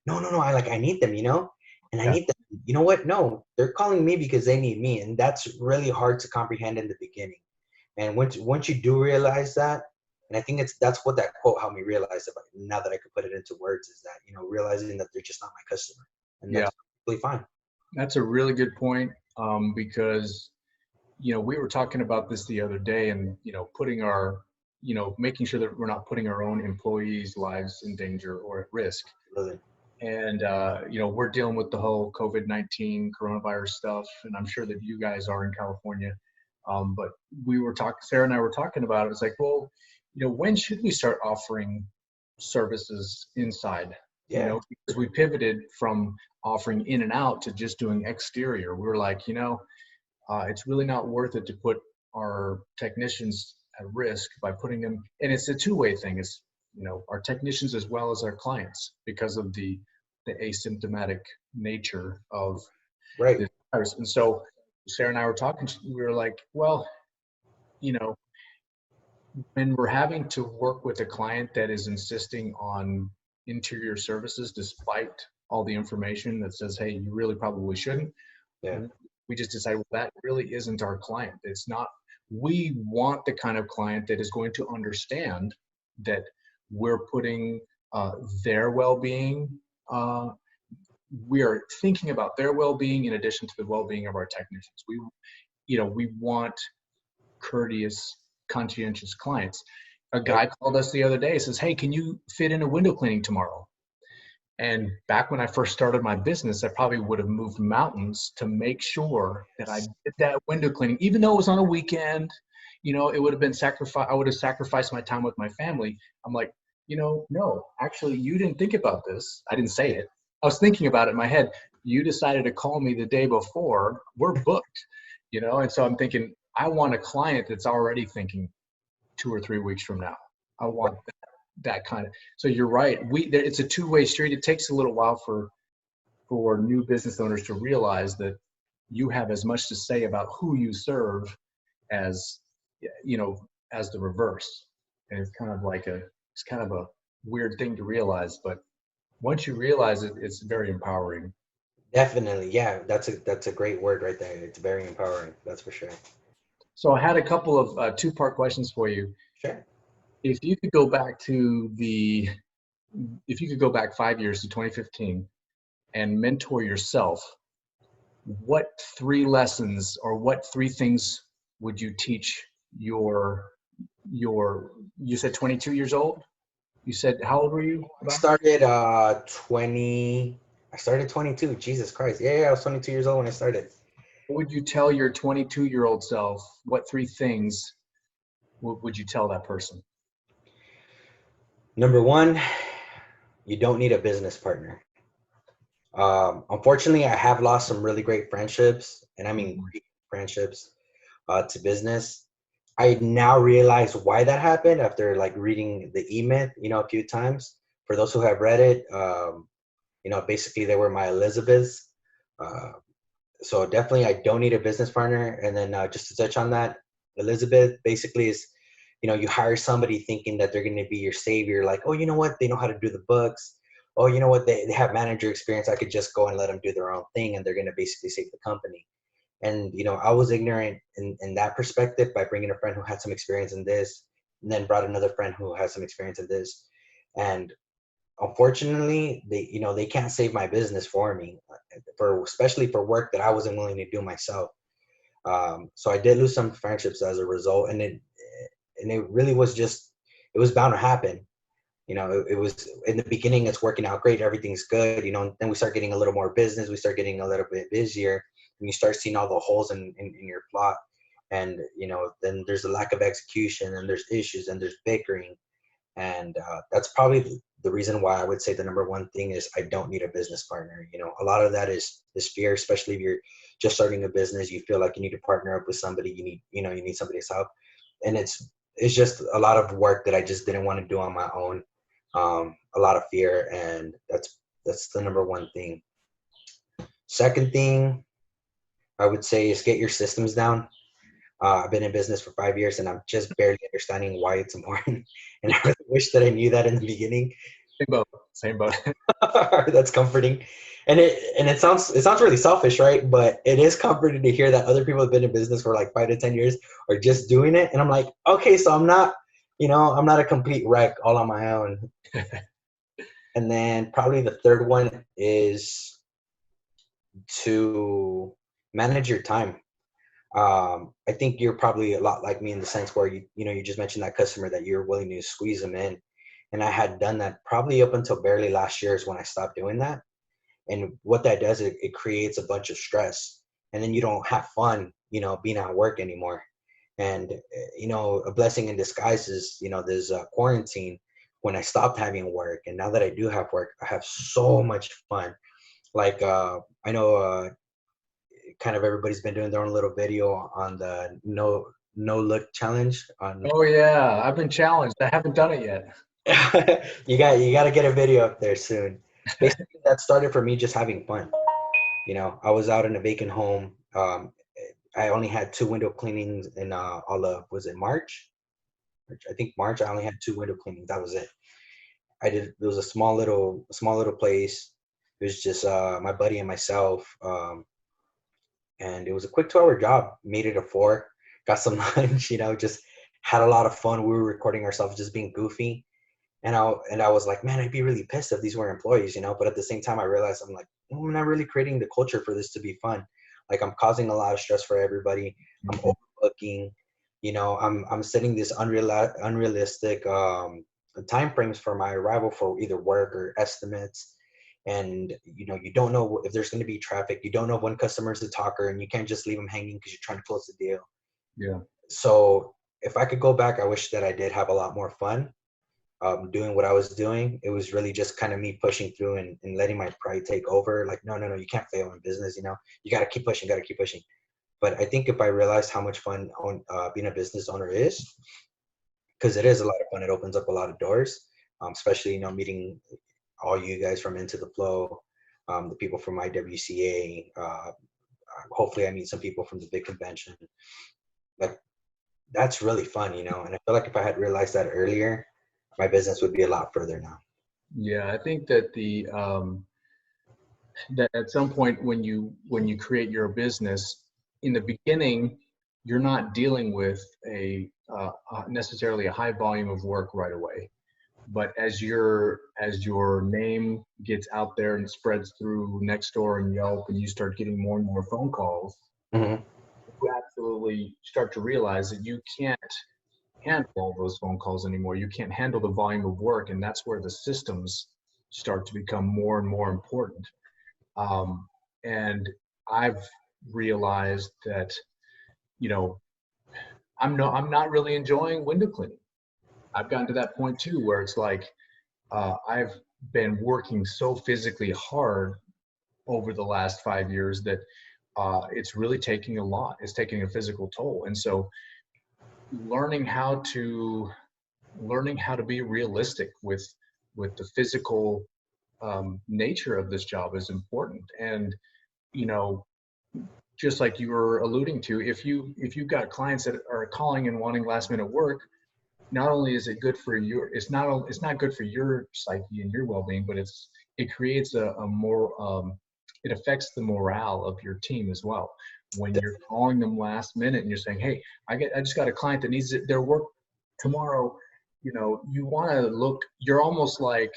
no, I need them, you know, and I need them. You know what? No, they're calling me because they need me, and that's really hard to comprehend in the beginning. And once you do realize that, and I think that's what that quote helped me realize about, now that I could put it into words, is that, you know, realizing that they're just not my customer, and that's really fine. That's a really good point, because, you know, we were talking about this the other day, and, you know, making sure that we're not putting our own employees' lives in danger or at risk. Really. And, you know, we're dealing with the whole COVID-19 coronavirus stuff, and I'm sure that you guys are in California. But Sarah and I were talking about it. It's like, well, you know, when should we start offering services inside? Yeah. You know, because we pivoted from offering in and out to just doing exterior. We were like, you know, it's really not worth it to put our technicians at risk by putting them, and it's a two-way thing. It's, you know, our technicians as well as our clients, because of the asymptomatic nature of this virus. And so Sarah and I were talking, we were like, well, you know, when we're having to work with a client that is insisting on interior services, despite all the information that says, hey, you really probably shouldn't. Yeah. We just decided, well, that really isn't our client. It's not, we want the kind of client that is going to understand that we're putting their well-being, we are thinking about their well-being in addition to the well-being of our technicians. We want courteous, conscientious clients. A guy called us the other day, says, hey, can you fit in a window cleaning tomorrow? And back when I first started my business, I probably would have moved mountains to make sure that I did that window cleaning, even though it was on a weekend. It would have been sacrifice. I would have sacrificed my time with my family. I'm like, no, actually, you didn't think about this. I didn't say it. I was thinking about it in my head. You decided to call me the day before. We're booked, and so I'm thinking, I want a client that's already thinking 2 or 3 weeks from now. I want that kind of. So you're right. It's a two-way street. It takes a little while for new business owners to realize that you have as much to say about who you serve as as the reverse. And it's kind of a weird thing to realize, but once you realize it, it's very empowering. Definitely. Yeah. That's a great word right there. It's very empowering. That's for sure. So I had a couple of two-part questions for you. Sure. If you could go back if you could go back 5 years to 2015 and mentor yourself, what 3 lessons or what 3 things would you teach you said 22 years old? You said, how old were you? I started 20. I started 22. Jesus Christ. Yeah, I was 22 years old when I started. What would you tell your 22-year-old self? What 3 things would you tell that person? Number one, you don't need a business partner. Unfortunately, I have lost some really great friendships, and I mean great friendships to business. I now realize why that happened after like reading the E-Myth, a few times. For those who have read it, basically they were my Elizabeths. So definitely, I don't need a business partner. And then just to touch on that, Elizabeth basically is, you hire somebody thinking that they're going to be your savior. Like, oh, you know what? They know how to do the books. Oh, you know what? They have manager experience. I could just go and let them do their own thing, and they're going to basically save the company. And, I was ignorant in that perspective by bringing a friend who had some experience in this, and then brought another friend who has some experience in this. And unfortunately, they can't save my business for me, especially for work that I wasn't willing to do myself. So I did lose some friendships as a result, and it really was just, it was bound to happen. It was in the beginning, it's working out great, everything's good, then we start getting a little more business, we start getting a little bit busier, and you start seeing all the holes in your plot. And then there's a lack of execution, and there's issues, and there's bickering. And that's probably the reason why I would say the number one thing is I don't need a business partner. A lot of that is fear, especially if you're just starting a business. You feel like you need to partner up with somebody. You need somebody's help, and it's just a lot of work that I just didn't want to do on my own. A lot of fear, and that's the number one thing. Second thing I would say is get your systems down. I've been in business for 5 years, and I'm just barely understanding why it's important. And I really wish that I knew that in the beginning. Same boat. That's comforting. And it sounds really selfish, right? But it is comforting to hear that other people have been in business for like 5 to 10 years are just doing it. And I'm like, okay, so I'm not a complete wreck all on my own. And then probably the third one is to manage your time. I think you're probably a lot like me in the sense where you just mentioned that customer that you're willing to squeeze them in. And I had done that probably up until barely last year is when I stopped doing that. And what that does, it creates a bunch of stress, and then you don't have fun, being at work anymore. And, a blessing in disguise is, there's quarantine when I stopped having work. And now that I do have work, I have so much fun. Like, I know, kind of everybody's been doing their own little video on the no look challenge on. Oh yeah, I've been challenged. I haven't done it yet. you got to get a video up there soon. Basically, that started for me just having fun. I was out in a vacant home. I only had 2 window cleanings in was it March? I think March. I only had 2 window cleanings. That was it. It was a small little place. It was just my buddy and myself. And it was a quick 2-hour job. Made it a 4. Got some lunch. Just had a lot of fun. We were recording ourselves, just being goofy. And I was like, man, I'd be really pissed if these were employees, But at the same time, I realized I'm like, I'm not really creating the culture for this to be fun. Like, I'm causing a lot of stress for everybody. I'm overbooking. I'm setting this unrealistic time frames for my arrival for either work or estimates. And you don't know if there's going to be traffic. You don't know when customers a talker, and you can't just leave them hanging because you're trying to close the deal. Yeah. So if I could go back, I wish that I did have a lot more fun doing what I was doing. It was really just kind of me pushing through and letting my pride take over. Like, no, no, no, you can't fail in business. You got to keep pushing, got to keep pushing. But I think if I realized how much fun being a business owner is, because it is a lot of fun, it opens up a lot of doors, especially, meeting all you guys from Into the Flow, the people from IWCA. Hopefully I meet some people from the big convention. Like, that's really fun, and I feel like if I had realized that earlier, my business would be a lot further now. Yeah, I think that that at some point when you create your business, in the beginning, you're not dealing with necessarily a high volume of work right away. But as your name gets out there and spreads through Nextdoor and Yelp, and you start getting more and more phone calls, Hmm. you absolutely start to realize that you can't handle all those phone calls anymore. You can't handle the volume of work, and that's where the systems start to become more and more important. Um, and I've realized that, you know, I'm not really enjoying window cleaning. I've gotten to that point too, where it's like I've been working so physically hard over the last 5 years that it's really taking a lot. It's taking a physical toll, and so learning how to learning how to be realistic with the physical nature of this job is important. And you know, just like you were alluding to, if you've got clients that are calling and wanting last minute work, not only is it good for your it's not good for your psyche and your well-being, but it creates a more it affects the morale of your team as well. When you're calling them last minute and you're saying, hey, I just got a client that needs their work tomorrow, you want to look, you're almost like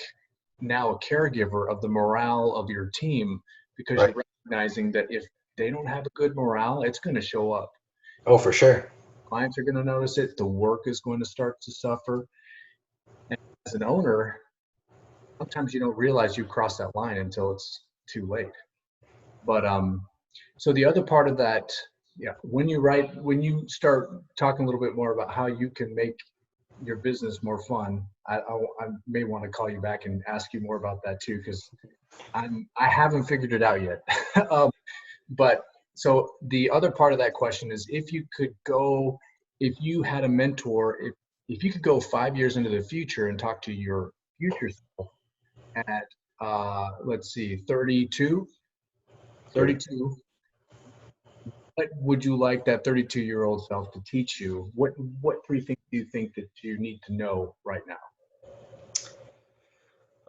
now a caregiver of the morale of your team, because Right. you're recognizing that if they don't have a good morale, it's going to show up. Oh, for sure. Clients are going to notice it. The work is going to start to suffer. And as an owner, sometimes you don't realize you crossed that line until it's too late. But so the other part of that, yeah, when you start talking a little bit more about how you can make your business more fun, I may want to call you back and ask you more about that too, because I haven't figured it out yet. um, but so the other part of that question is, if you had a mentor, if you could go 5 years into the future and talk to your future self at let's see, 32, 30. 32, what would you like that 32-year-old self to teach you? What three things do you think that you need to know right now?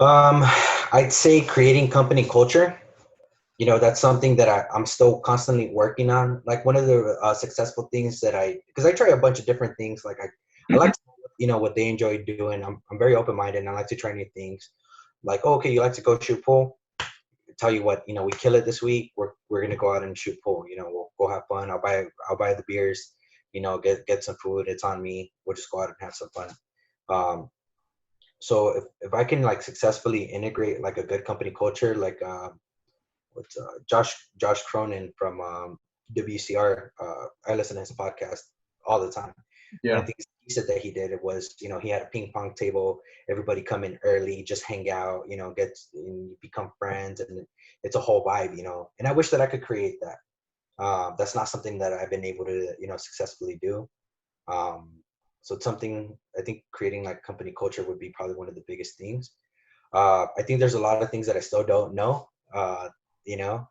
Um, I'd say creating company culture. That's something that I'm still constantly working on. Like, one of the successful things because I try a bunch of different things. Like, I like to, what they enjoy doing. I'm very open-minded, and I like to try new things. Like, oh, okay, you like to go shoot pool? Tell you what, we kill it this week. We're gonna go out and shoot pool. We'll go have fun. I'll buy the beers. Get some food. It's on me. We'll just go out and have some fun. Um, so if I can, like, successfully integrate like a good company culture, like what's Josh Cronin from WCR. I listen to his podcast all the time. One of Yeah. the things he said that he did, it was, he had a ping pong table. Everybody come in early, just hang out, get and become friends, and it's a whole vibe, And I wish that I could create that. That's not something that I've been able to, successfully do. Um, so it's something, I think creating like company culture would be probably one of the biggest things. I think there's a lot of things that I still don't know. You know,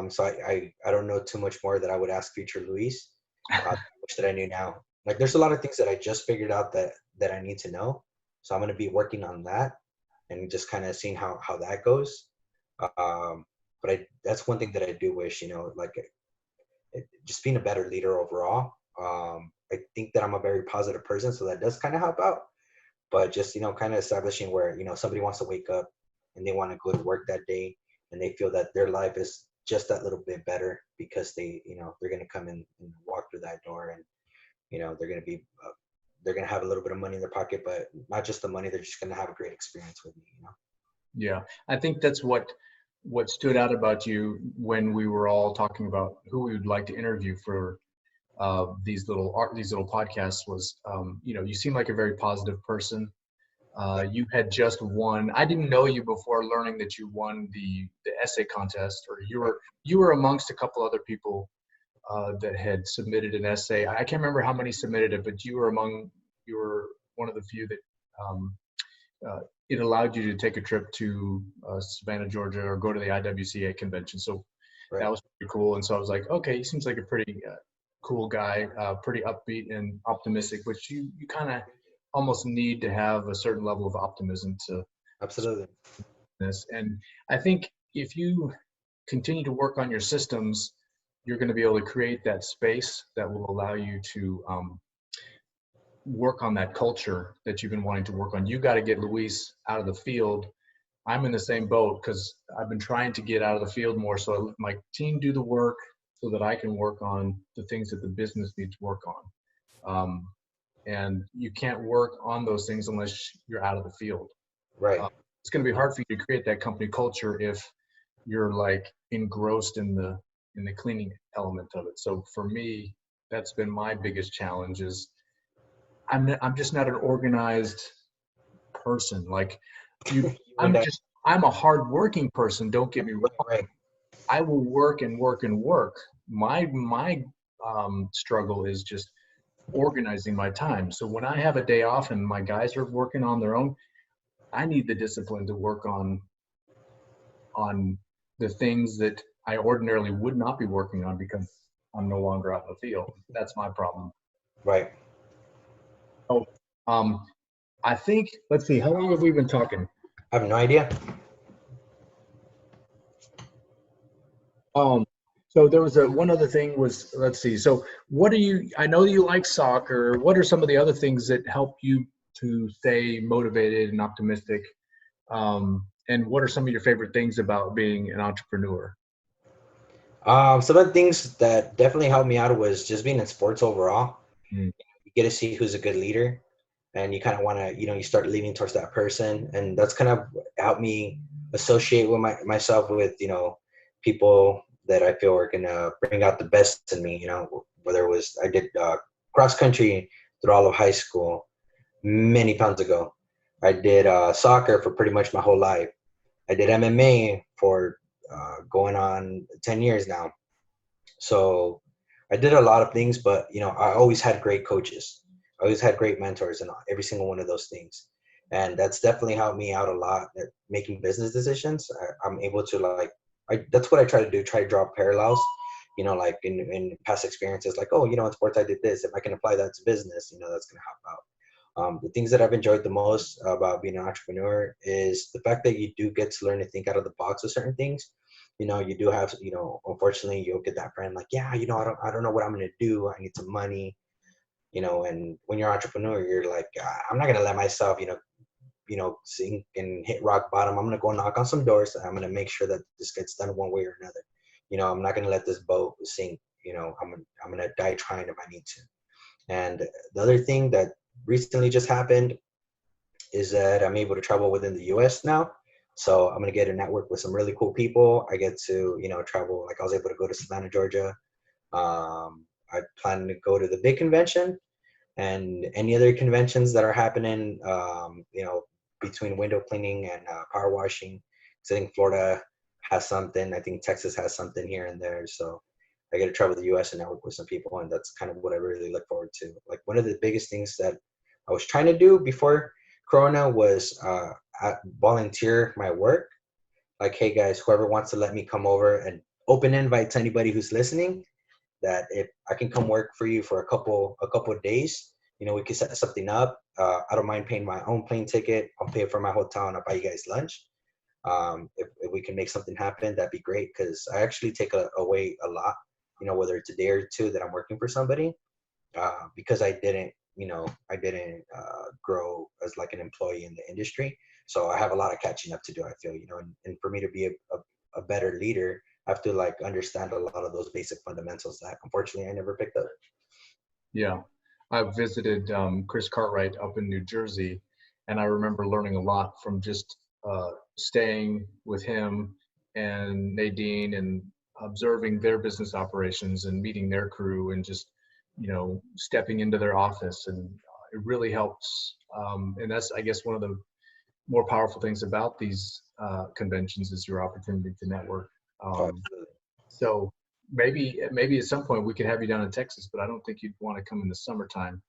so I don't know too much more that I would ask future Luis. I wish that I knew now. Like, there's a lot of things that I just figured out that I need to know. So I'm gonna be working on that and just kind of seeing how that goes. Um, but that's one thing that I do wish, like, just being a better leader overall. I think that I'm a very positive person, so that does kind of help out. But just, kind of establishing where, somebody wants to wake up and they want to go to work that day, and they feel that their life is just that little bit better because they're going to come in and walk through that door. And they're going to be, they're going to have a little bit of money in their pocket, but not just the money. They're just going to have a great experience with me. Yeah, I think that's what stood out about you when we were all talking about who we would like to interview for these little podcasts was, you seem like a very positive person. You had just won. I didn't know you before learning that you won the essay contest, or you were amongst a couple other people that had submitted an essay. I can't remember how many submitted it, but you were one of the few that um, it allowed you to take a trip to Savannah, Georgia, or go to the IWCA convention. So Right. that was pretty cool. And so I was like, okay, he seems like a pretty cool guy, pretty upbeat and optimistic, which you kind of almost need to have a certain level of optimism to Absolutely. this. And I think if you continue to work on your systems, you're going to be able to create that space that will allow you to work on that culture that you've been wanting to work on. You got to get Luis out of the field. I'm in the same boat because I've been trying to get out of the field more, so I let my team do the work so that I can work on the things that the business needs to work on. And you can't work on those things unless you're out of the field. Right. It's going to be hard for you to create that company culture if you're like engrossed in the cleaning element of it. So for me, that's been my biggest challenge is I'm just not an organized person. Like you, I'm a hardworking person. Don't get me wrong. Right. I will work and work and work. My struggle is just organizing my time. So when I have a day off and my guys are working on their own, I need the discipline to work on the things that I ordinarily would not be working on because I'm no longer out in the field. That's my problem. Right. So, I think, let's see, how long have we been talking? I have no idea. So there was one other thing was, let's see. So I know you like soccer. What are some of the other things that help you to stay motivated and optimistic? And what are some of your favorite things about being an entrepreneur? Some of the things that definitely helped me out was just being in sports overall. Mm. You get to see who's a good leader, and you kind of want to, you start leaning towards that person, and that's kind of helped me associate with myself with, people that I feel are gonna bring out the best in me. Whether it was I did cross country through all of high school many pounds ago. I did soccer for pretty much my whole life. I did MMA for going on 10 years now. So I did a lot of things, but I always had great coaches. I always had great mentors in every single one of those things. And that's definitely helped me out a lot at making business decisions. I'm able to that's what I try to do, try to draw parallels, like in past experiences, like, oh, in sports I did this. If I can apply that to business, that's going to help out. The things that I've enjoyed the most about being an entrepreneur is the fact that you do get to learn to think out of the box with certain things. You do have, unfortunately, you'll get that friend like, yeah, I don't know what I'm going to do. I need some money, and when you're an entrepreneur, you're like, I'm not going to let myself, sink and hit rock bottom. I'm going to go knock on some doors. I'm going to make sure that this gets done one way or another. I'm not going to let this boat sink. I'm going to die trying if I need to. And the other thing that recently just happened is that I'm able to travel within the US now. So I'm going to get a network with some really cool people. I get to, travel. Like I was able to go to Savannah, Georgia. I plan to go to the big convention and any other conventions that are happening, between window cleaning and power washing. So I think Florida has something. I think Texas has something here and there. So I get to travel the US and network with some people. And that's kind of what I really look forward to. Like one of the biggest things that I was trying to do before Corona was volunteer my work. Like, hey guys, whoever wants to let me come over, and open invite to anybody who's listening, that if I can come work for you for a couple of days, we can set something up. I don't mind paying my own plane ticket. I'll pay for my hotel and I'll buy you guys lunch. If we can make something happen, that'd be great, because I actually take away a lot, whether it's a day or two that I'm working for somebody, because I didn't grow as like an employee in the industry. So I have a lot of catching up to do, I feel, and for me to be a better leader, I have to understand a lot of those basic fundamentals that unfortunately I never picked up. Yeah. I visited Chris Cartwright up in New Jersey, and I remember learning a lot from just staying with him and Nadine and observing their business operations and meeting their crew and just, stepping into their office. And it really helps. And that's, I guess, one of the more powerful things about these conventions is your opportunity to network. Oh, Um, so maybe at some point we could have you down in Texas, but I don't think you'd want to come in the summertime.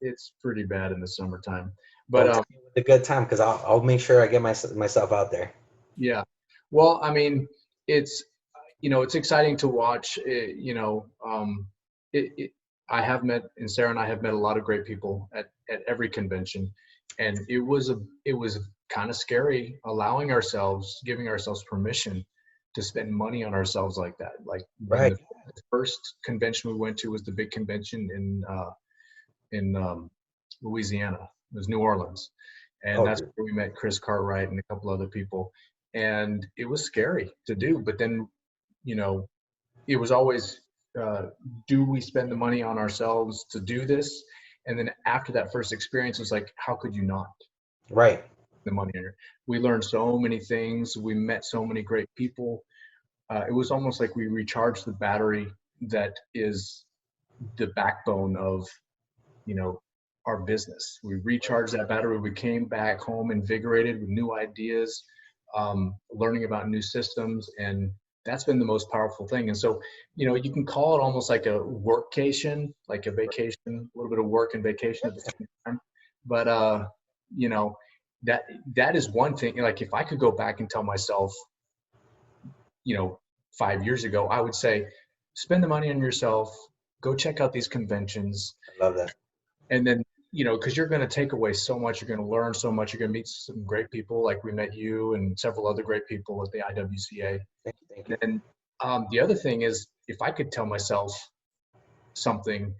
It's pretty bad in the summertime. But don't tell me with a good time, because I'll make sure I get myself out there. yeah, well, I mean, it's it's exciting to watch. It, it, I have met, and Sarah and I have met a lot of great people at every convention, and it was kind of scary giving ourselves permission to spend money on ourselves like that. Like when Right. the first convention we went to was the big convention in Louisiana. It was New Orleans, and Oh, that's dude. where we met Chris Cartwright and a couple other people. And it was scary to do, but then you know it was always, uh, do we spend the money on ourselves to do this? And then after that first experience, it was like, how could you not? Right. The money. We learned so many things. We met so many great people. It was almost like we recharged the battery that is the backbone of you know our business. We recharged that battery. We came back home invigorated with new ideas, learning about new systems, and that's been the most powerful thing. And so, you can call it almost like a workcation, like a vacation, a little bit of work and vacation at the same time. But you know, that that is one thing. Like if I could go back and tell myself, you know, 5 years ago, I would say, spend the money on yourself, go check out these conventions, I love that. and then because you're going to take away so much, you're going to learn so much, you're going to meet some great people, like we met you and several other great people at the IWCA. Thank you. Thank you. And the other thing is, if I could tell myself something,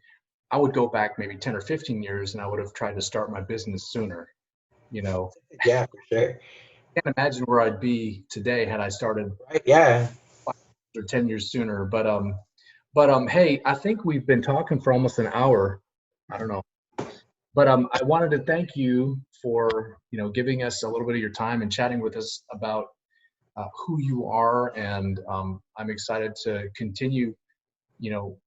I would go back maybe 10 or 15 years and I would have tried to start my business sooner. you know Yeah, for sure. I can't imagine where I'd be today had I started Right. Yeah. 10 years sooner. But hey, I think we've been talking for almost an hour. I don't know. But I wanted to thank you for giving us a little bit of your time and chatting with us about who you are, and I'm excited to continue. You know,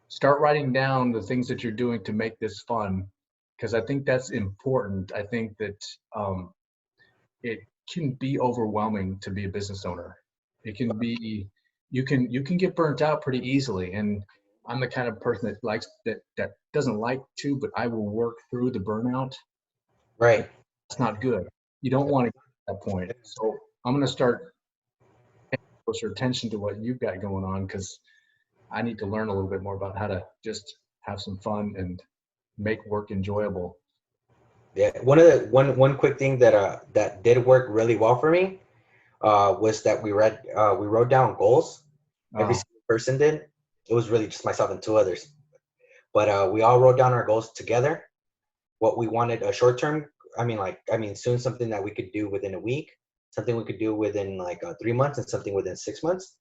start writing down the things that you're doing to make this fun, because I think that's important. I think that it can be overwhelming to be a business owner. It can be you can get burnt out pretty easily, and I'm the kind of person that doesn't like to, but I will work through the burnout. Right. That's not good. You don't want to get to that point. So I'm going to start paying closer attention to what you've got going on, because I need to learn a little bit more about how to just have some fun and make work enjoyable. Yeah. One quick thing that did work really well for me was that we wrote down goals. Every Uh, single person did. It was really just myself and two others, but we all wrote down our goals together. What we wanted a short term. Soon something that we could do within a week, something we could do within like 3 months, and something within 6 months.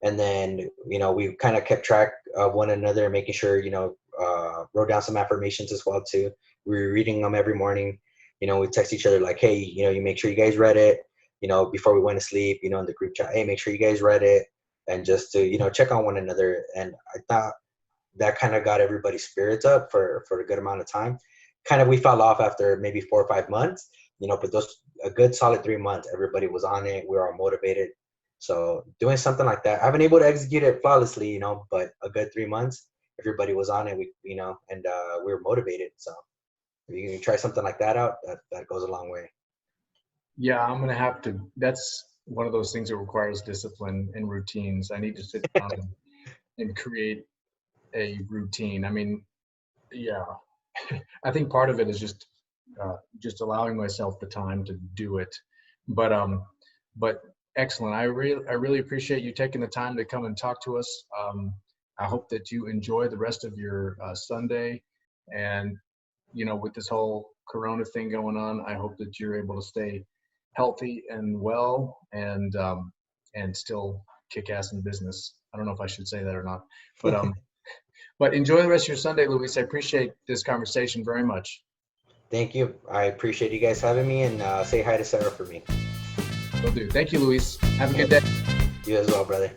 And then we kind of kept track of one another, making sure wrote down some affirmations as well too. We were reading them every morning. We text each other like, hey, you make sure you guys read it, before we went to sleep, in the group chat, hey, make sure you guys read it, and just to check on one another. And I thought that kind of got everybody's spirits up for a good amount of time. Kind of we fell off after maybe 4 or 5 months, but those a good solid 3 months, everybody was on it. We were all motivated. So doing something like that, I've been able to execute it flawlessly, but a good 3 months, everybody was on it. And we were motivated. So if you can try something like that out, that goes a long way. yeah, I'm going to have to. That's one of those things that requires discipline and routines. I need to sit down and create a routine. I mean, yeah, I think part of it is just allowing myself the time to do it. But excellent. I really appreciate you taking the time to come and talk to us. I hope that you enjoy the rest of your Sunday, and with this whole Corona thing going on, I hope that you're able to stay healthy and well, and still kick ass in business. I don't know if I should say that or not, but But enjoy the rest of your Sunday, Luis. I appreciate this conversation very much. Thank you. I appreciate you guys having me, and say hi to Sarah for me. Will do. Thank you, Luis. Have a good day. You as well, brother.